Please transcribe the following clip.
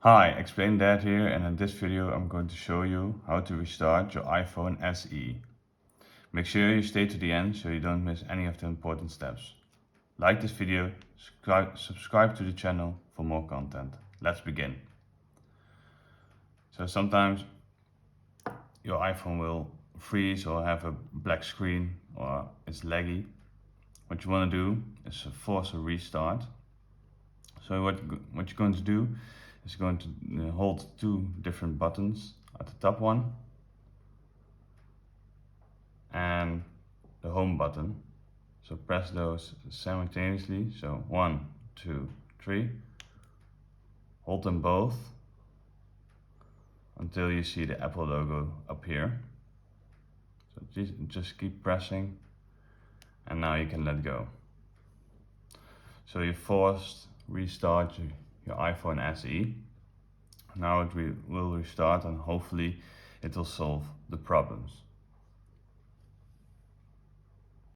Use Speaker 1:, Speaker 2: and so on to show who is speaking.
Speaker 1: Hi, Explain Dad here, and in this video I'm going to show you how to restart your iPhone SE. Make sure you stay to the end so you don't miss any of the important steps. Like this video, subscribe to the channel for more content. Let's begin. So sometimes your iPhone will freeze or have a black screen or it's laggy. What you want to do is force a restart. So what you're going to do is going to hold two different buttons at the top one and the home button. So press those simultaneously. So 1, 2, 3. Hold them both until you see the Apple logo appear. So just keep pressing and now you can let go. So you forced restart your iPhone SE. Now it will restart and hopefully it will solve the problems.